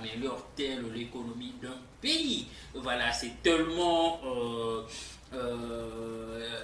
améliore-t-elle l'économie d'un pays? Voilà, c'est tellement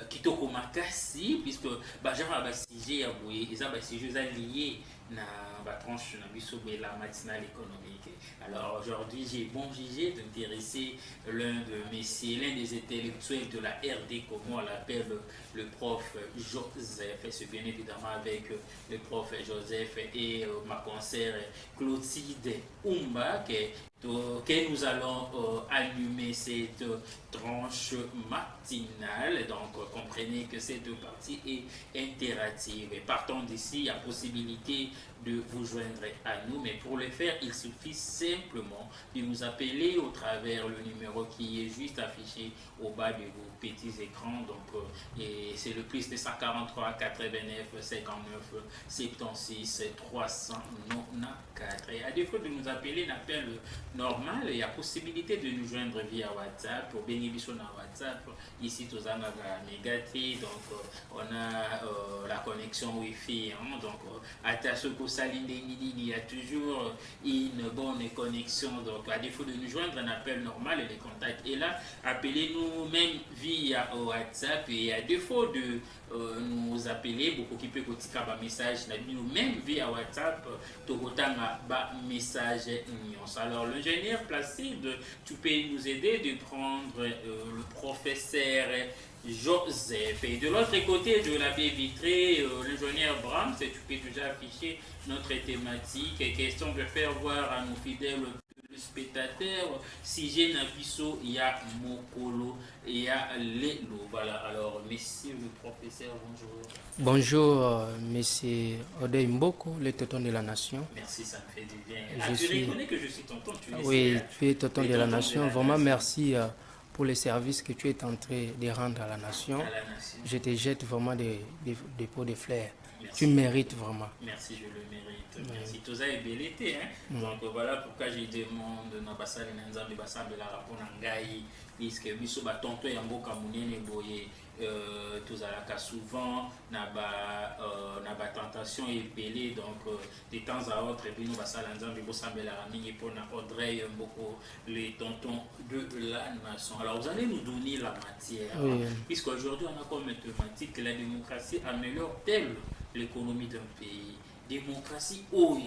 kitoko makasi puisque bajara basije ya boye eza basije eza lié na batranche na biso la matinale économique. Alors aujourd'hui, j'ai bon jugé d'intéresser l'un des intellectuels de la RD, comme on l'appelle, le prof Joseph, et c'est bien évidemment avec le prof Joseph et ma conseillère Clotilde Umba que nous allons allumer cette tranche matinale. Donc, comprenez que cette partie est interactive. Et partant d'ici, il y a possibilité de vous joindre à nous. Mais pour le faire, il suffit simplement de nous appeler au travers le numéro qui est juste affiché au bas de vos petits écrans. Donc, et c'est le plus de 143 89 59 76 394. Et à défaut de nous appeler, l'appel normal, il y a possibilité de nous joindre via WhatsApp. Pour bénéficier de WhatsApp, ici, tout ça, négatif. Donc, on a la connexion Wi-Fi. Hein, donc, à Tasoko Saline il y a toujours une bonne connexion. Donc, à défaut de nous joindre, un appel normal et les contacts est là. Appelez-nous même via WhatsApp. Et à défaut de nous appeler, beaucoup qui peut cotiquer un message, nous même via WhatsApp, tout autant un message. Alors, l'ingénieur Placide, tu peux nous aider de prendre le professeur Joseph. Et de l'autre côté de la baie vitrée, l'ingénieur Brahms, tu peux déjà afficher notre thématique. Question de faire voir à nos fidèles spectateurs si j'ai Nabiso, il y a Mokolo, il y a Lelo. Voilà, alors, monsieur le professeur, bonjour. Bonjour, monsieur Odey Mboko, le tonton de la nation. Merci, ça me fait du bien. Tu reconnais que je suis tonton, tu le sais. Oui, tu es tonton de la nation. Vraiment, merci pour les services que tu es en train de rendre à la nation. Je te jette vraiment des pots de fleurs. Merci. Tu mérites vraiment. Merci, je le mérite. Merci. Tout ça est bel été. Hein? Donc voilà pourquoi je demande na basali na nzambe basambela rapona ngai puisque biso ba tonto ya mboka munene boye tozalaka souvent na ba tentation ebele donc de temps à autre bino basala nzambe bosambela mingi pona Audrey Mboko les tontons de la nation. Alors vous allez nous donner la matière puisqu'aujourd'hui on a comme thématique la démocratie améliore-t-elle l'économie d'un pays? Démocratie, oh,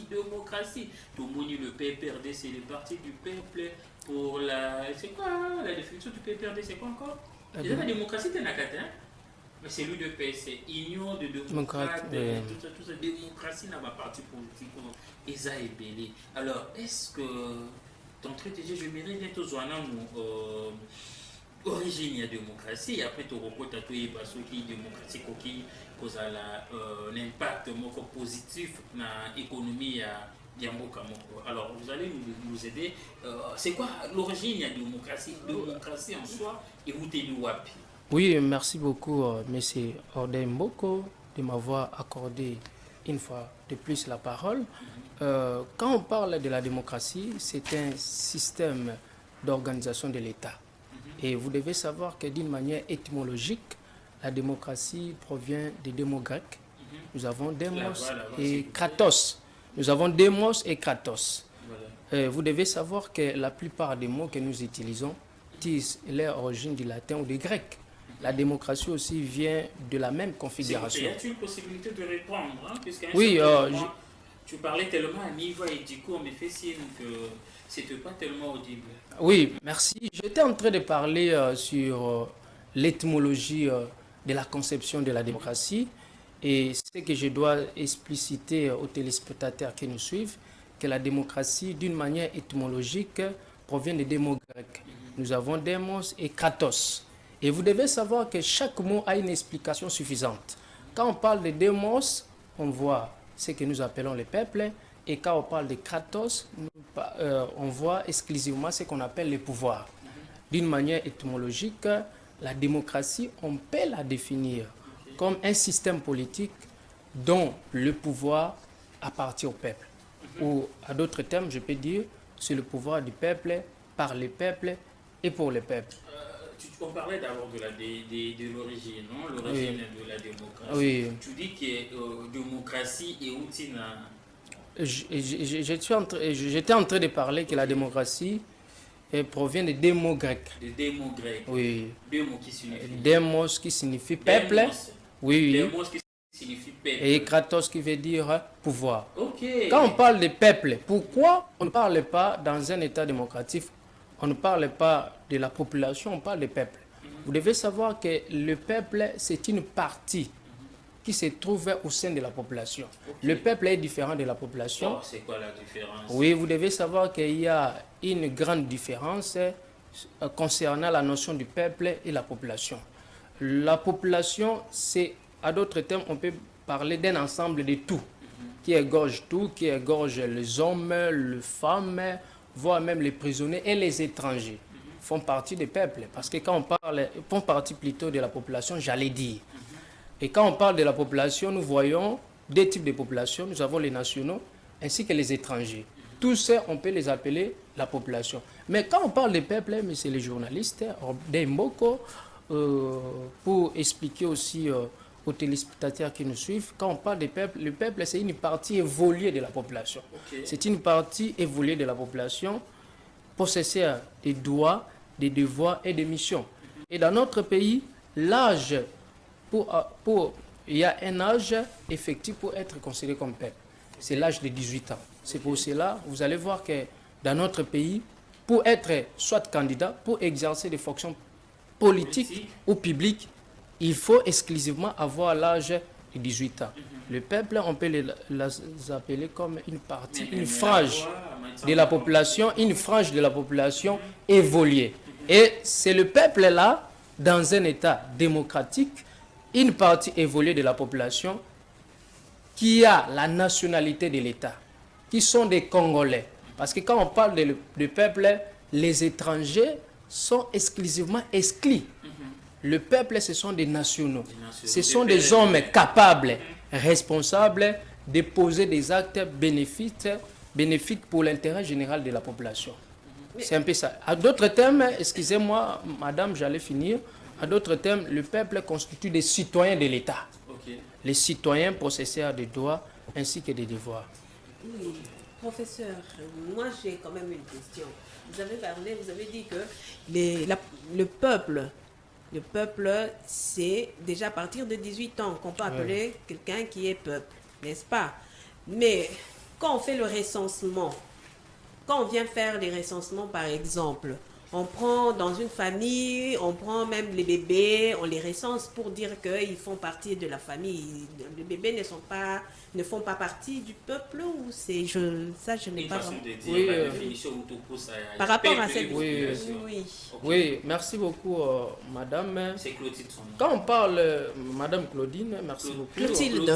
démocratie. Tout le monde, le PPRD, c'est le parti du peuple pour la. C'est quoi la définition du PPRD? C'est quoi encore? Déjà, la démocratie, c'est un mais c'est lui de paix, c'est Union de démocrates, tout ça, démocratie n'a pas parti politique, et ça est belé. Alors, est-ce que ton traité, je mérite d'être aux origine de la démocratie, et après tu reportes à tout et parce que la démocratie qui cause un impact positif dans l'économie de Mboka. Alors vous allez nous aider. C'est quoi l'origine de la démocratie? Démocratie en soi et où t'es wapi? Oui, merci beaucoup, monsieur Odey Mboko, de m'avoir accordé une fois de plus la parole. Quand on parle de la démocratie, c'est un système d'organisation de l'État. Et vous devez savoir que d'une manière étymologique, la démocratie provient des deux mots grecs. Nous avons démos et kratos. Nous avons démos et kratos. Vous devez savoir que la plupart des mots que nous utilisons disent leur origine du latin ou du grec. La démocratie aussi vient de la même configuration. Y a-t-il une possibilité de répondre Oui, tu parlais tellement à niveau et du coup, on me fait signe que c'était pas tellement audible. Oui, merci. J'étais en train de parler sur l'étymologie de la conception de la démocratie et ce que je dois expliciter aux téléspectateurs qui nous suivent, que la démocratie, d'une manière étymologique, provient des deux mots grecs. Nous avons démos et kratos. Et vous devez savoir que chaque mot a une explication suffisante. Quand on parle de démos, on voit ce que nous appelons le peuple. Et quand on parle de kratos, on voit exclusivement ce qu'on appelle le pouvoir. D'une manière étymologique, la démocratie, on peut la définir comme un système politique dont le pouvoir appartient au peuple. Ou à d'autres termes, je peux dire, c'est le pouvoir du peuple, par le peuple et pour le peuple. On parlait d'abord de l'origine, non? L'origine de la démocratie. Oui. Tu dis que la démocratie est outil J'étais en train de parler que la démocratie provient de deux mots grecs. De deux mots grecs. Oui. Deux mots qui signifient. Demos qui signifie peuple. Oui, oui. Demos qui signifie peuple. Et kratos qui veut dire pouvoir. Ok. Quand on parle de peuple, pourquoi on ne parle pas dans un État démocratique, on ne parle pas de la population, on parle du peuple. Vous devez savoir que le peuple, c'est une partie qui se trouve au sein de la population. Okay. Le peuple est différent de la population. Oh, c'est quoi la différence? Oui, vous devez savoir qu'il y a une grande différence concernant la notion du peuple et la population. La population, c'est, à d'autres termes, on peut parler d'un ensemble de tout, qui égorge tout, qui égorge les hommes, les femmes, voire même les prisonniers et les étrangers font partie des peuples. Parce que quand on parle, font partie plutôt de la population, j'allais dire. Et quand on parle de la population, nous voyons deux types de populations. Nous avons les nationaux ainsi que les étrangers. Tous ces, on peut les appeler la population. Mais quand on parle des peuples, mais c'est les journalistes, des Mboko, pour expliquer aussi aux téléspectateurs qui nous suivent, quand on parle des peuples, le peuple, c'est une partie évoluée de la population. Okay. C'est une partie évoluée de la population, possesseur des droits, des devoirs et des missions. Et dans notre pays, l'âge il y a un âge effectif pour être considéré comme peuple. C'est l'âge de 18 ans. C'est pour cela, vous allez voir que dans notre pays, pour être soit candidat, pour exercer des fonctions politiques ou publiques, il faut exclusivement avoir l'âge de 18 ans. Le peuple, on peut les appeler comme une partie, une frange de la population, évoluée. Et c'est le peuple-là, dans un État démocratique, une partie évoluée de la population qui a la nationalité de l'État, qui sont des Congolais. Parce que quand on parle de peuple, les étrangers sont exclusivement exclus. Le peuple, ce sont des nationaux. Ce sont des hommes capables, responsables de poser des actes bénéfiques pour l'intérêt général de la population. C'est un peu ça. À d'autres termes, excusez-moi, madame, j'allais finir. À d'autres termes, le peuple constitue des citoyens de l'État. Okay. Les citoyens possesseurs des droits ainsi que des devoirs. Oui, professeur, moi j'ai quand même une question. Vous avez parlé, vous avez dit que le peuple, c'est déjà à partir de 18 ans qu'on peut appeler quelqu'un qui est peuple, n'est-ce pas? Mais quand on fait le recensement, quand on vient faire les recensements par exemple, on prend dans une famille, on prend même les bébés, on les recense pour dire qu'ils font partie de la famille. Les bébés ne font pas partie du peuple ou c'est ça je n'ai pas vraiment. Oui, la définition par rapport à cette oui, merci beaucoup madame. C'est Clotilde son nom. Quand on parle madame Claudine, merci beaucoup. Clotilde,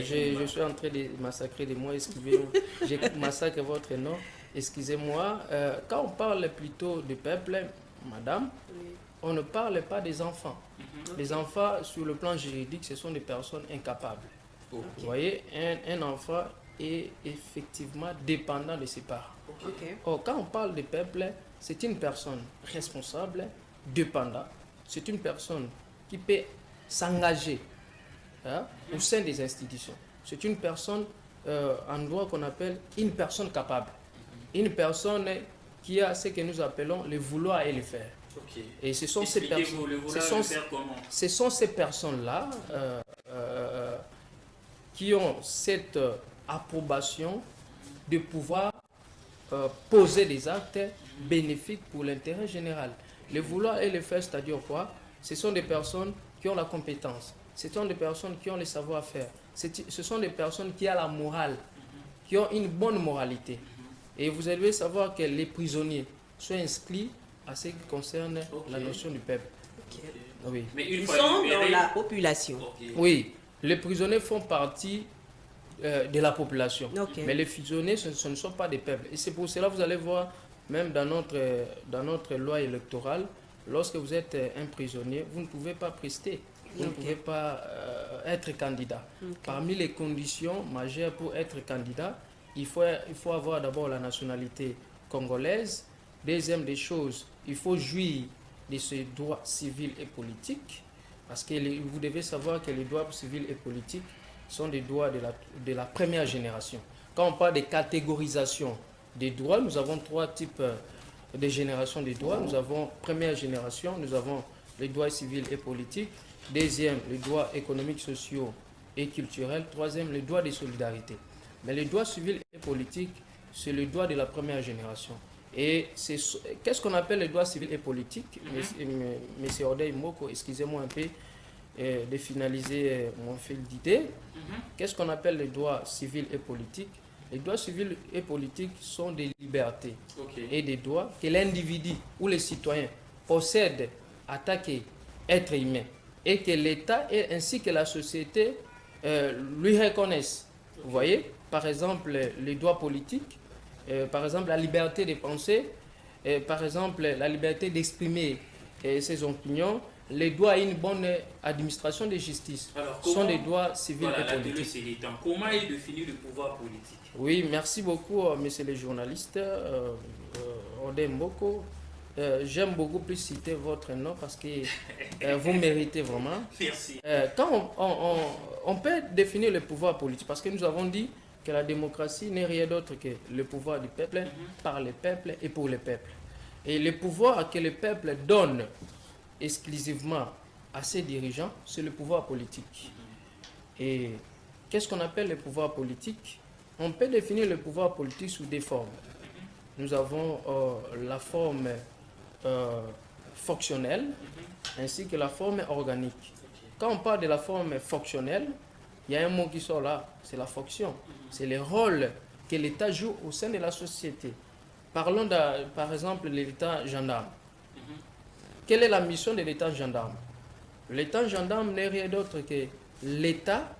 je suis en train de massacrer des mots, excusez-moi. J'ai massacré votre nom. Excusez-moi, quand on parle plutôt du peuple, madame, on ne parle pas des enfants. Les enfants, sur le plan juridique, ce sont des personnes incapables. Okay. Vous voyez, un enfant est effectivement dépendant de ses parents. Okay. Or, quand on parle du peuple, c'est une personne responsable, dépendante. C'est une personne qui peut s'engager au sein des institutions. C'est une personne, en droit qu'on appelle une personne capable. Une personne qui a ce que nous appelons le vouloir et le faire. Okay. Et ce sont ces personnes-là qui ont cette approbation de pouvoir poser des actes bénéfiques pour l'intérêt général. Le vouloir et le faire, c'est-à-dire quoi? Ce sont des personnes qui ont la compétence. Ce sont des personnes qui ont le savoir-faire. Ce sont des personnes qui ont la morale, qui ont une bonne moralité. Et vous devez savoir que les prisonniers sont inscrits à ce qui concerne la notion du peuple. Okay. Oui. Mais ils sont dans la population. Oui, les prisonniers font partie de la population. Mais les prisonniers, ce ne sont pas des peuples. Et c'est pour cela que vous allez voir, même dans notre loi électorale, lorsque vous êtes un prisonnier, vous ne pouvez pas prester. Vous ne pouvez pas être candidat. Parmi les conditions majeures pour être candidat, il faut avoir d'abord la nationalité congolaise. Deuxième des choses, il faut jouir de ses droits civils et politiques. Parce que vous devez savoir que les droits civils et politiques sont des droits de la première génération. Quand on parle de catégorisation des droits, nous avons 3 types de génération des droits. Nous avons première génération, nous avons les droits civils et politiques. Deuxième, les droits économiques, sociaux et culturels. Troisième, les droits de solidarité. Mais les droits civils et politiques, c'est le droit de la première génération. Et qu'est-ce qu'on appelle les droits civils et politiques? Monsieur Odey Moko, excusez-moi un peu de finaliser mon fil d'idée. Qu'est-ce qu'on appelle les droits civils et politiques? Les droits civils et politiques sont des libertés et des droits que l'individu ou les citoyens possèdent en tant qu'être humain et que l'État ainsi que la société lui reconnaissent. Vous voyez, par exemple, les droits politiques, par exemple la liberté de penser, par exemple la liberté d'exprimer ses opinions, les droits à une bonne administration de justice. Alors, sont des droits civils et politiques. Comment est défini le pouvoir politique? Oui, merci beaucoup, monsieur le journaliste Odey Moko. J'aime beaucoup plus citer votre nom parce que vous méritez vraiment. Merci. Quand on peut définir le pouvoir politique, parce que nous avons dit que la démocratie n'est rien d'autre que le pouvoir du peuple, par le peuple et pour le peuple. Et le pouvoir que le peuple donne exclusivement à ses dirigeants, c'est le pouvoir politique. Et qu'est-ce qu'on appelle le pouvoir politique? On peut définir le pouvoir politique sous des formes. Nous avons la forme fonctionnelle ainsi que la forme organique. Quand on parle de la forme fonctionnelle, il y a un mot qui sort là, c'est la fonction. C'est le rôle que l'État joue au sein de la société. Parlons par exemple de l'État gendarme. Quelle est la mission de l'État gendarme? L'État gendarme n'est rien d'autre que l'État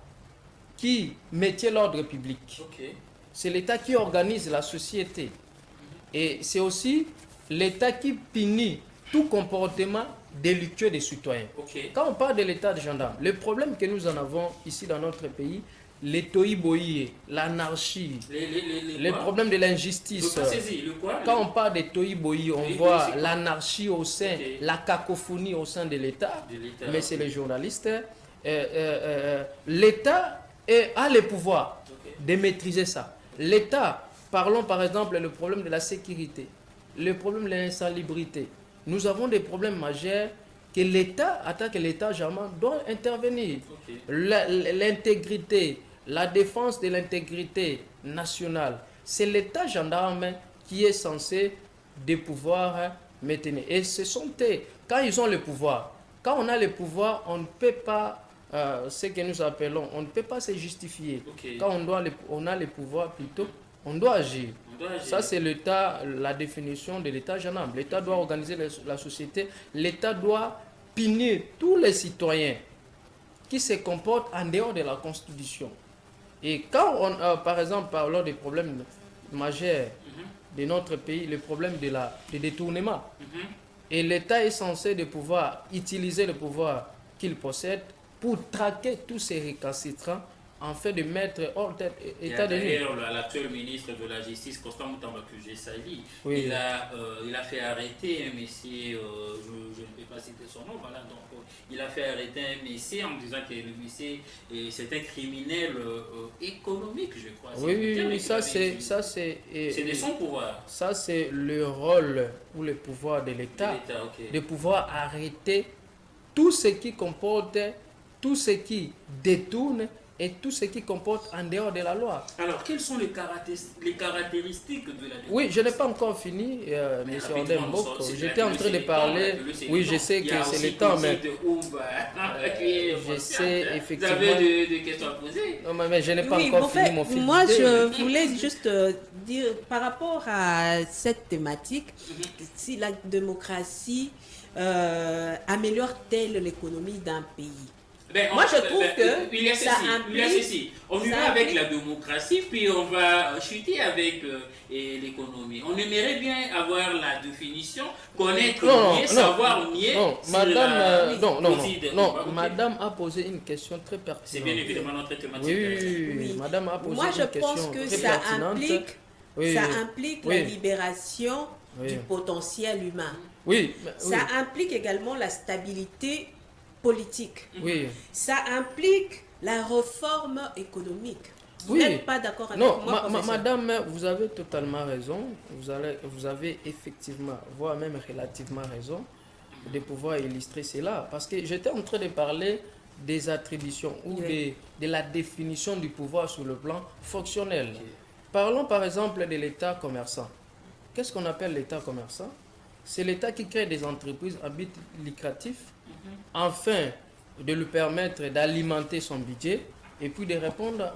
qui maintient l'ordre public. C'est l'État qui organise la société. Et c'est aussi l'État qui punit tout comportement délictueux des citoyens. Quand on parle de l'État de gendarme, le problème que nous en avons ici dans notre pays, les toïboïs, l'anarchie, les problèmes de l'injustice. Quand on parle des toïboïs, on voit l'anarchie au sein, la cacophonie au sein de l'État. Mais c'est les journalistes. L'État a le pouvoir de maîtriser ça. L'État, parlons par exemple le problème de la sécurité, le problème de l'insalubrité. Nous avons des problèmes majeurs que l'État, en tant que l'État germain, doit intervenir. L'intégrité, la défense de l'intégrité nationale, c'est l'État gendarme qui est censé de pouvoir maintenir. Et ce sont eux, quand ils ont le pouvoir, quand on a le pouvoir, on ne peut pas, ce que nous appelons, on ne peut pas se justifier. Quand on a le pouvoir plutôt, on doit agir. Ça, c'est l'État, la définition de l'État gendarme. L'État doit organiser la société. L'État doit punir tous les citoyens qui se comportent en dehors de la Constitution. Et quand on, par exemple, parlons des problèmes majeurs de notre pays, le problème de détournement. Et l'État est censé de pouvoir utiliser le pouvoir qu'il possède pour traquer tous ces récalcitrants en fait de mettre hors état de nuire. L'actuel ministre de la Justice, Constant Mutamba Sali, il a fait arrêter un monsieur, je ne peux pas citer son nom, voilà, donc il a fait arrêter un monsieur en disant que le monsieur c'est un criminel économique, je crois. Oui, ça c'est de son pouvoir. Ça c'est le rôle ou le pouvoir de l'État, de pouvoir arrêter tout ce qui comporte, tout ce qui détourne et tout ce qui comporte en dehors de la loi. Alors, quelles sont les caractéristiques de la démocratie? Oui, je n'ai pas encore fini, M. Odey Moko. J'étais en train de parler. Oui, je sais que c'est le temps, mais je sais effectivement. Vous avez des questions à poser? Non, mais je n'ai pas encore fini mon fil. Moi, je voulais juste dire, par rapport à cette thématique, si la démocratie améliore-t-elle l'économie d'un pays? Moi, je trouve que ça implique... On y va avec la démocratie, puis on va chuter avec l'économie. On aimerait bien avoir la définition, connaître mieux, savoir mieux. Non, madame a posé une question très pertinente. C'est bien évidemment notre thématique. Oui, madame a posé une question très pertinente. Moi, je pense que ça implique la libération du potentiel humain. Ça implique également la stabilité politique. Ça implique la réforme économique. Vous n'êtes pas d'accord avec non, moi, professeur? madame, vous avez totalement raison. Vous avez effectivement, voire même relativement raison de pouvoir illustrer cela. Parce que j'étais en train de parler des attributions ou de la définition du pouvoir sur le plan fonctionnel. Parlons par exemple de l'État commerçant. Qu'est-ce qu'on appelle l'État commerçant? C'est l'État qui crée des entreprises à but lucratif afin de lui permettre d'alimenter son budget et puis de répondre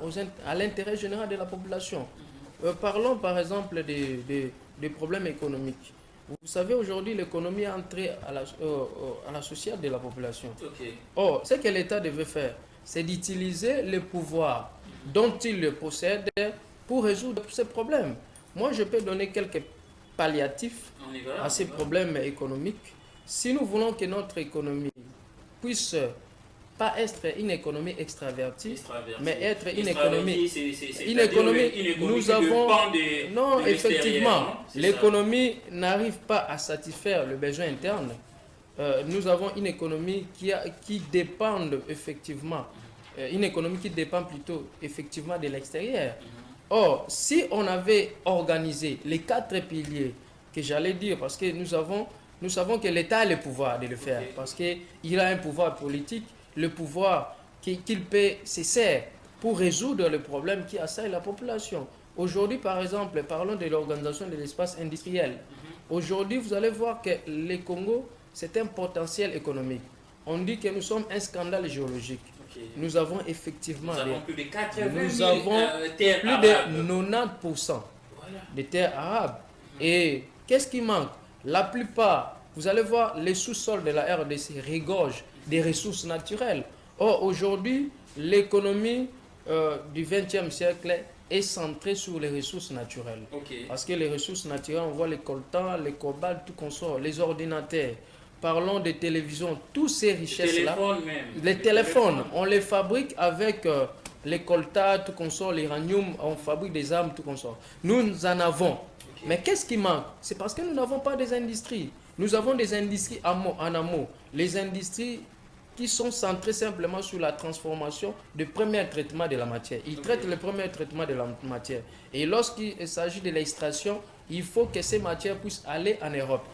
à l'intérêt général de la population. Parlons par exemple des problèmes économiques. Vous savez, aujourd'hui, l'économie est entrée à la sociale de la population. Or, ce que l'État devait faire, c'est d'utiliser les pouvoirs dont il le possède pour résoudre ces problèmes. Moi, je peux donner quelques palliatifs à ces problèmes économiques. Si nous voulons que notre économie puisse pas être une économie extravertie, mais être une économie... Nous avons... Non, effectivement, l'économie n'arrive pas à satisfaire le besoin interne. Nous avons une économie qui dépend effectivement, une économie qui dépend plutôt effectivement de l'extérieur. Or, si on avait organisé les 4 piliers que j'allais dire, parce que nous savons que l'État a le pouvoir de le faire, parce qu'il a un pouvoir politique, le pouvoir qu'il peut se sert pour résoudre les problèmes qui assaillent la population. Aujourd'hui, par exemple, parlons de l'organisation de l'espace industriel. Aujourd'hui, vous allez voir que le Congo, c'est un potentiel économique. On dit que nous sommes un scandale géologique. Nous avons effectivement plus de 80 nous 000 avons terres plus arabes. de 90% des terres arabes. Et qu'est-ce qui manque? La plupart, vous allez voir, les sous-sols de la RDC regorgent des ressources naturelles. Or, aujourd'hui, l'économie du XXe siècle est centrée sur les ressources naturelles. Parce que les ressources naturelles, on voit les coltans, les cobalt, tout consort, les ordinateurs. Parlons des télévisions, toutes ces richesses-là. Les téléphones, on les fabrique avec les coltas, tout consort, l'uranium, on fabrique des armes, tout consort. Nous en avons. Mais qu'est-ce qui manque? C'est parce que nous n'avons pas des industries. Nous avons des industries en amont. Les industries qui sont centrées simplement sur la transformation du premier traitement de la matière. Ils traitent le premier traitement de la matière. Et lorsqu'il s'agit de l'extraction, il faut que ces matières puissent aller en Europe.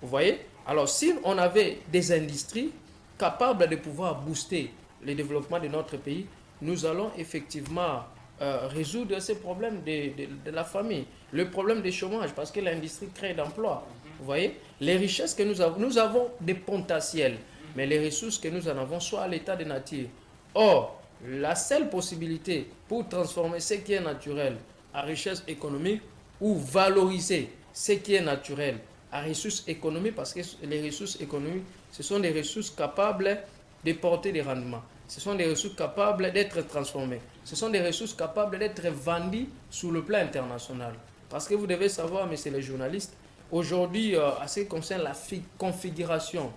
Vous voyez? Alors, si on avait des industries capables de pouvoir booster le développement de notre pays, nous allons effectivement résoudre ces problèmes de la famille. Le problème du chômage, parce que l'industrie crée d'emplois. Vous voyez? Les richesses que nous avons des potentiels, mais les ressources que nous en avons soit à l'état de nature. Or, la seule possibilité pour transformer ce qui est naturel en richesse économique ou valoriser ce qui est naturel à ressources économiques, parce que les ressources économiques, ce sont des ressources capables de porter des rendements. Ce sont des ressources capables d'être transformées. Ce sont des ressources capables d'être vendues sur le plan international. Parce que vous devez savoir, messieurs les journalistes, aujourd'hui, à ce qui concerne la configuration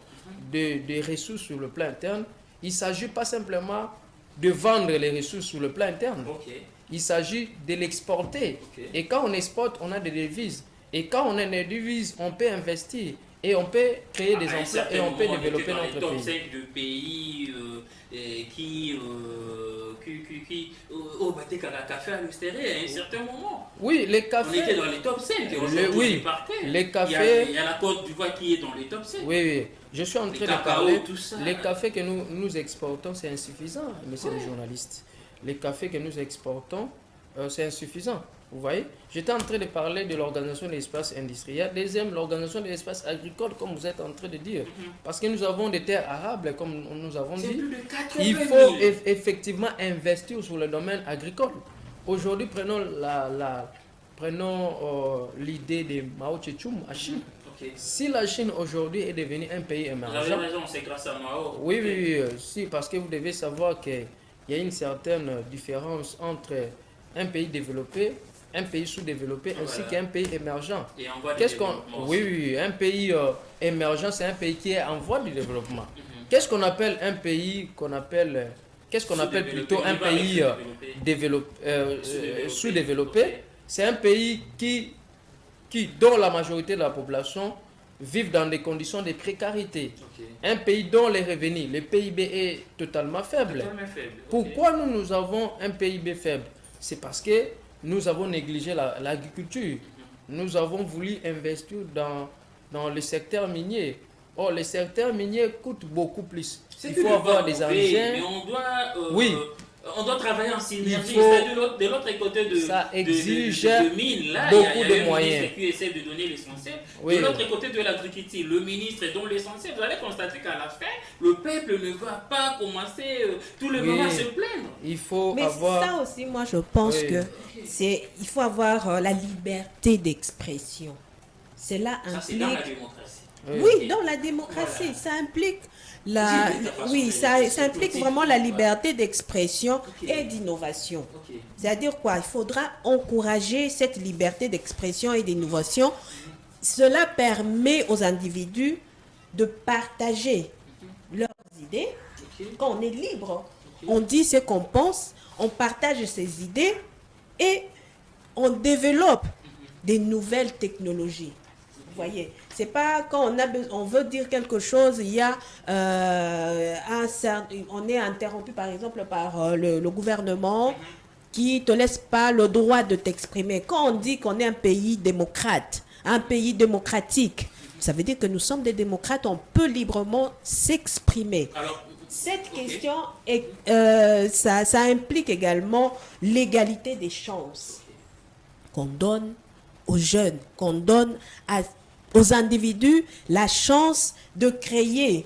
des ressources sur le plan interne, il ne s'agit pas simplement de vendre les ressources sur le plan interne. Il s'agit de l'exporter. Et quand on exporte, on a des devises. Et quand on a des devises, on peut investir. Et on peut créer des emplois et on peut développer notre pays. Top 5 de pays qui battaient le café à l'extérieur à un certain moment. Oui, les cafés. On était dans les top 5. Oui, les cafés. Il y a la Côte d'Ivoire qui est dans les top 5. Oui. Je suis en train de parler. Les cafés que nous exportons, c'est insuffisant, messieurs les journalistes. Les cafés que nous exportons, c'est insuffisant. Vous voyez? J'étais en train de parler de l'organisation de l'espace industriel. Deuxième, l'organisation de l'espace agricole, comme vous êtes en train de dire. Parce que nous avons des terres arables, comme nous avons dit. Il faut effectivement investir sur le domaine agricole. Aujourd'hui, prenons l'idée de Mao Tse-tung à Chine. Si la Chine aujourd'hui est devenue un pays émergent... Vous avez raison, c'est grâce à Mao. Oui, si, parce que vous devez savoir qu'il y a une certaine différence entre un pays développé, un pays sous-développé, ainsi qu'un pays émergent. Et en voie de développement. Oui, un pays émergent, c'est un pays qui est en voie de développement. Qu'est-ce qu'on appelle un pays qu'est-ce qu'on appelle plutôt un pays sous-développé? C'est un pays dont la majorité de la population vivent dans des conditions de précarité. Un pays dont les revenus, le PIB est totalement faible. Pourquoi nous avons un PIB faible? c'est parce que nous avons négligé l'agriculture. Nous avons voulu investir dans le secteur minier. Or, le secteur minier coûte beaucoup plus. Il faut avoir des engins. Mais on doit, oui. On doit travailler en synergie. Faut, de l'autre côté ça exige de mine, là, beaucoup il y a de moyens. ministre qui essaie de donner l'essentiel. Oui. De l'autre côté de l'agriculture, le ministre donne l'essentiel. Vous allez constater qu'à la fin, le peuple ne va pas commencer tout le moment à se plaindre. Il faut Mais avoir... ça aussi, moi, je pense que il faut avoir la liberté d'expression. Cela implique... Ça, c'est dans la démocratie. Oui, dans la démocratie, voilà. Ça implique ça implique vraiment la liberté d'expression et d'innovation. C'est-à-dire quoi? Il faudra encourager cette liberté d'expression et d'innovation. Cela permet aux individus de partager leurs idées. Quand on est libre, on dit ce qu'on pense, on partage ses idées et on développe des nouvelles technologies. Vous voyez, c'est pas quand on veut dire quelque chose, il y a on est interrompu par exemple par le gouvernement qui te laisse pas le droit de t'exprimer. Quand on dit qu'on est un pays démocrate, un pays démocratique, ça veut dire que nous sommes des démocrates, on peut librement s'exprimer. Cette question, ça implique également l'égalité des chances qu'on donne aux jeunes, qu'on donne aux individus la chance de créer,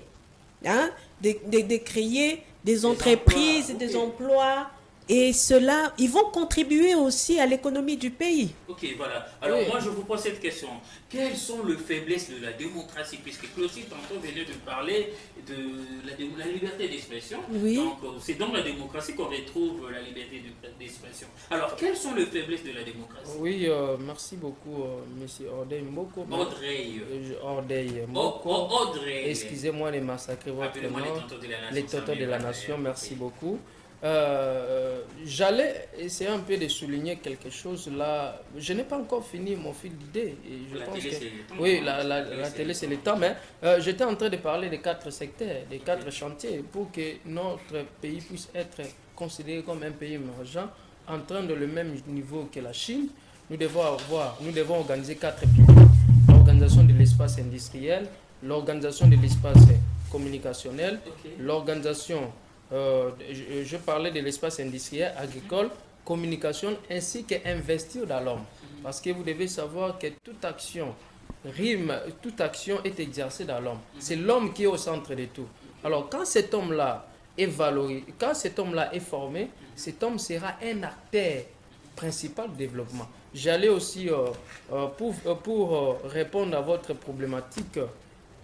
de créer des entreprises, des emplois. Et cela, ils vont contribuer aussi à l'économie du pays. Ok, voilà. Alors moi, je vous pose cette question. Quelles sont les faiblesses de la démocratie? Puisque Clotilde, tantôt, venait de parler de la liberté d'expression. Oui. Donc, c'est dans la démocratie qu'on retrouve la liberté d'expression. Alors, quelles sont les faiblesses de la démocratie? Oui, merci beaucoup, monsieur Ordey Mboko. Ordey Mboko. Excusez-moi de massacrer votre nom. Les tontons de la nation, merci beaucoup. J'allais essayer un peu de souligner quelque chose là. Je n'ai pas encore fini mon fil d'idée. Oui, la télé c'est le temps, mais j'étais en train de parler des 4 secteurs, des 4 chantiers pour que notre pays puisse être considéré comme un pays émergent, en train de le même niveau que la Chine. Nous devons organiser 4 piliers: l'organisation de l'espace industriel, l'organisation de l'espace communicationnel, l'organisation je parlais de l'espace industriel, agricole, communication, ainsi qu'investir dans l'homme. Parce que vous devez savoir que toute action est exercée dans l'homme. C'est l'homme qui est au centre de tout. Alors quand cet homme-là est valorisé, quand cet homme-là est formé, cet homme sera un acteur principal de développement. J'allais aussi, pour répondre à votre problématique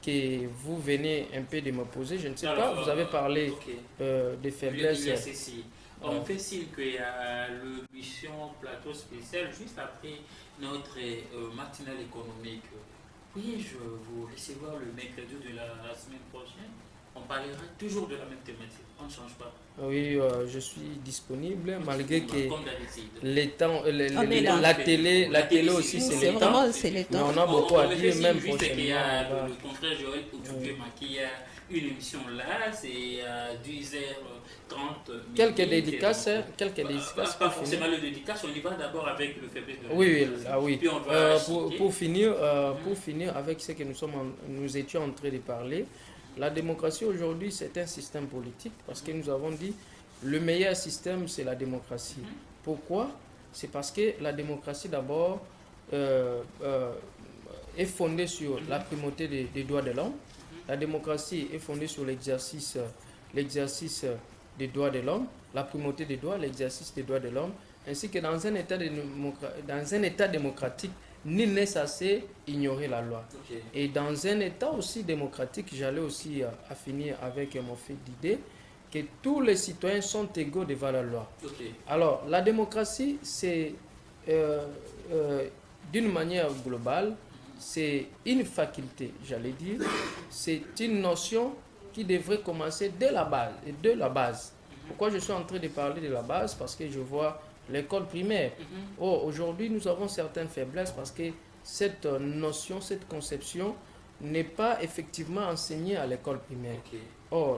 que vous venez un peu de me poser, je ne sais pas, vous avez parlé des faiblesses. On fait signe qu'il y a l'émission Plateau spécial juste après notre matinale économique. Puis-je vous recevoir le mercredi de la semaine prochaine? On parlera toujours de la même thématique, on ne change pas. Oui, je suis disponible, malgré que les temps, la télé aussi, c'est le temps. Mais on a beaucoup à dire, même prochainement. Le confrère Joël Oudjouema qui a une émission là, c'est à 10h30. Quelques dédicaces. Pas forcément le dédicace, on y va d'abord avec le faiblesse de la Oui. Puis on va pour finir avec ce que nous étions en train de parler, la démocratie aujourd'hui, c'est un système politique parce que nous avons dit le meilleur système, c'est la démocratie. Pourquoi? C'est parce que la démocratie, d'abord, est fondée sur la primauté des droits de l'homme. La démocratie est fondée sur l'exercice des droits de l'homme, la primauté des droits, l'exercice des droits de l'homme, ainsi que dans un état démocratique, nul n'est censé ignorer la loi. Et dans un état aussi démocratique, j'allais aussi finir avec mon fil d'idée, que tous les citoyens sont égaux devant la loi. Alors, la démocratie, c'est d'une manière globale, c'est une faculté, j'allais dire, c'est une notion qui devrait commencer dès la base. Pourquoi je suis en train de parler de la base? Parce que je vois l'école primaire. Aujourd'hui, nous avons certaines faiblesses parce que cette notion, cette conception n'est pas effectivement enseignée à l'école primaire.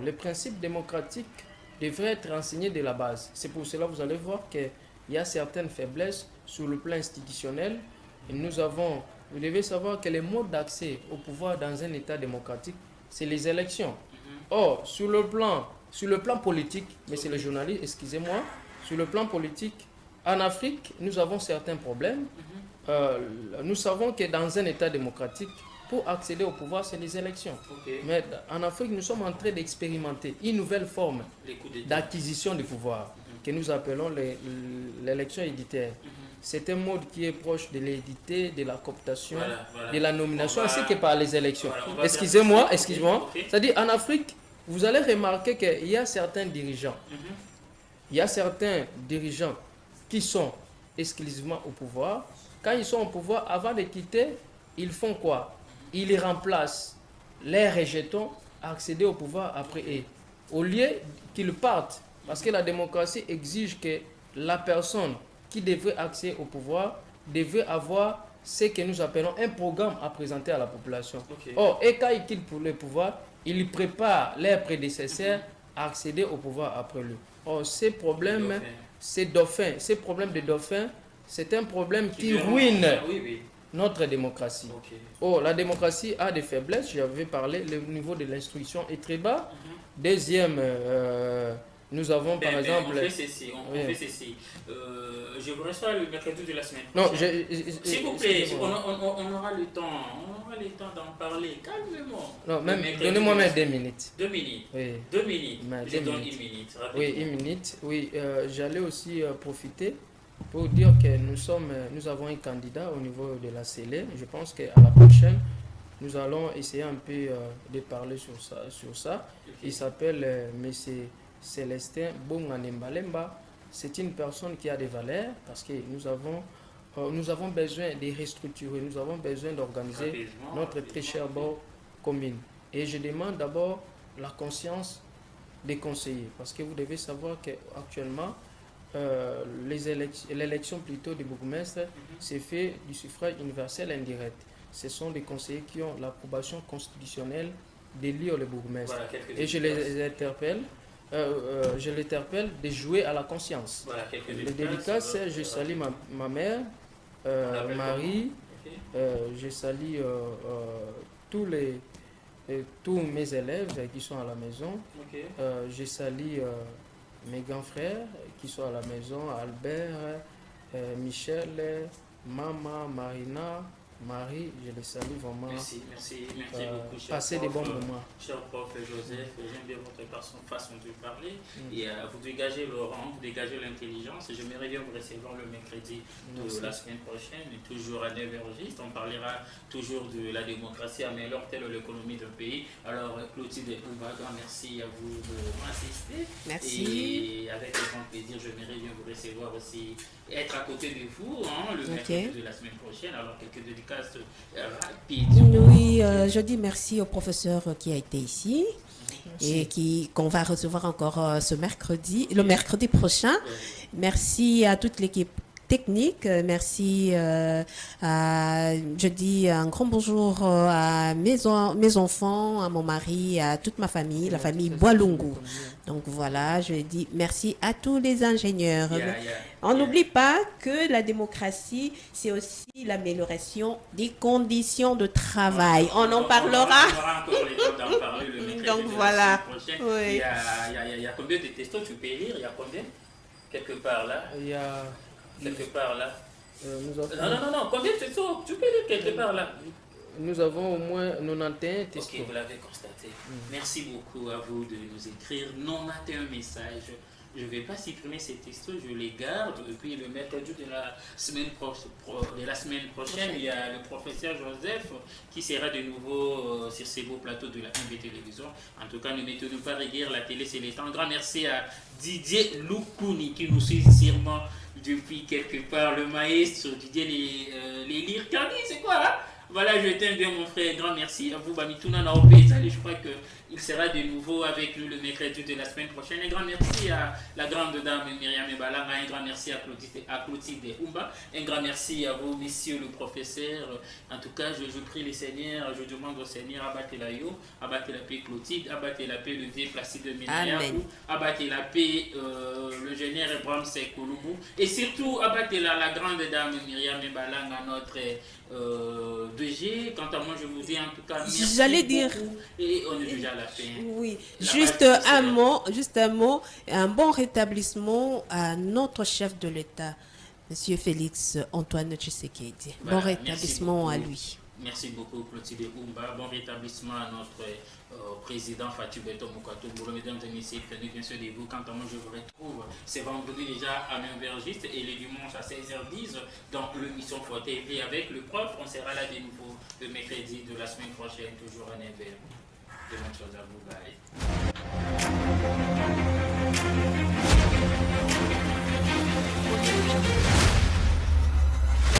Les principes démocratiques devraient être enseignés de la base. C'est pour cela que vous allez voir que il y a certaines faiblesses sur le plan institutionnel. Et vous devez savoir que les modes d'accès au pouvoir dans un État démocratique, c'est les élections. Or, sur le plan politique, mais c'est le journaliste, excusez-moi, sur le plan politique, en Afrique, nous avons certains problèmes. Nous savons que dans un État démocratique, pour accéder au pouvoir, c'est les élections. Mais en Afrique, nous sommes en train d'expérimenter une nouvelle forme d'acquisition du pouvoir que nous appelons l'élection éditaire. C'est un mode qui est proche de l'édité, de la cooptation, de la nomination, ainsi que par les élections. Excusez-moi. C'est-à-dire, en Afrique, vous allez remarquer qu'il y a certains dirigeants. Il y a certains dirigeants qui sont exclusivement au pouvoir. Quand ils sont au pouvoir, avant de quitter, ils font quoi? Ils remplacent les rejetons à accéder au pouvoir après eux. Au lieu qu'ils partent, parce que la démocratie exige que la personne qui devrait accéder au pouvoir devrait avoir ce que nous appelons un programme à présenter à la population. Or, et quand ils quittent le pouvoir, ils préparent leurs prédécesseurs à accéder au pouvoir après lui. Or, ces problèmes de dauphin, c'est un problème qui ruine notre démocratie. Or, la démocratie a des faiblesses, j'avais parlé, le niveau de l'instruction est très bas. Deuxième, nous avons par exemple... On fait ceci. Je vous reçois le mercredi de la semaine Non, prochaine. S'il vous plaît, on aura le temps d'en parler calmement. Non, donnez-moi même 2 minutes. 2 minutes. Oui. 2 minutes. Je donne 1 minute. minute. Oui, 1 minute. Oui, j'allais aussi profiter pour dire que nous avons un candidat au niveau de la CELE. Je pense qu'à la prochaine, nous allons essayer un peu de parler sur ça. Il s'appelle M. Célestin Bonganembalemba. C'est une personne qui a des valeurs parce que nous avons besoin de restructurer, nous avons besoin d'organiser notre très chère bord commune. Et je demande d'abord la conscience des conseillers parce que vous devez savoir qu'actuellement, l'élection plutôt des bourgmestres c'est fait du suffrage universel indirect. Ce sont des conseillers qui ont l'approbation constitutionnelle d'élire le bourgmestre. Et je les interpelle. Je l'interpelle de jouer à la conscience. Les dédicaces, je salue ma mère, Marie, je salue tous mes élèves qui sont à la maison, je salue mes grands frères qui sont à la maison, Albert, Michel, Maman, Marina, Marie, je les salue vraiment. Merci beaucoup, cher passez des bons moments. Cher prof Joseph, j'aime bien votre façon de parler. Et vous dégagez le rang, vous dégagez l'intelligence. J'aimerais bien vous recevoir le mercredi de la semaine prochaine, toujours à 9h juste. On parlera toujours de la démocratie améliore telle l'économie d'un pays. Alors, Clotilde Oubaga, merci à vous de m'assister. Merci. Et avec grand plaisir, j'aimerais bien vous recevoir aussi, être à côté de vous le mercredi de la semaine prochaine. Alors, quelques dédicaces rapides. Oui, je dis merci au professeur qui a été ici. Et qu'on va recevoir encore le mercredi prochain. Merci à toute l'équipe technique. Merci. Je dis un grand bonjour à mes enfants, à mon mari, à toute ma famille, la famille Boalungu. Donc voilà, je dis merci à tous les ingénieurs. On n'oublie pas que la démocratie, c'est aussi l'amélioration des conditions de travail. On en parlera. On aura encore le temps d'en parler le mercredi. Donc voilà. Oui. Il y a combien de textos tu peux lire? Il y a combien? Quelque part là. Il y a... Quelque part là. Non. Combien de textos tu peux lire quelque part là? Nous avons au moins 91 textos. Ok, vous l'avez constaté. Merci beaucoup à vous de nous écrire 91 messages. Je ne vais pas supprimer ces textos, je les garde. Et puis le mercredi de la semaine prochaine, il y a le professeur Joseph qui sera de nouveau sur ces beaux plateaux de la MB Télévision. En tout cas, ne mettons pas rigueur, la télé c'est les temps. Un grand merci à Didier Loukouni qui nous suit sûrement depuis quelque part. Le maestre Didier les Lirkani, c'est quoi là? Voilà, je t'aime bien mon frère, grand merci à vous, Bamituna Naope. Je crois qu'il sera de nouveau avec nous le mercredi de la semaine prochaine. Un grand merci à la grande dame Myriam Ebalanga, un grand merci à Clotilde Oumba, un grand merci à vous, messieurs le professeur. En tout cas, je prie les seigneurs, je demande au Seigneur, abattez la yo, abattez la paix Clotilde, abattez la paix le vieux Placide de Minayakou, abattez la paix le général Abraham Sekouloubou, et surtout abattez la grande dame Myriam Ebalanga, notre 2G. Quant à moi, je vous dis en tout cas merci. J'allais dire. Et on est déjà à la fin. Oui, juste un mot, un bon rétablissement à notre chef de l'État, Monsieur Félix Antoine Tshisekedi. Voilà, bon rétablissement à lui. Merci beaucoup, Clotilde Oumba. Bon rétablissement à notre président Fatou Beto Mokato. Mesdames et messieurs, prenez bien soin de vous. Quant à moi, je vous retrouve c'est vendredi déjà à Mainvergiste et le dimanche à 16h10 dans l'émission Forte TV avec le prof. On sera là de nouveau le mercredi de la semaine prochaine, toujours à 9h. De bonnes choses à vous. Bye.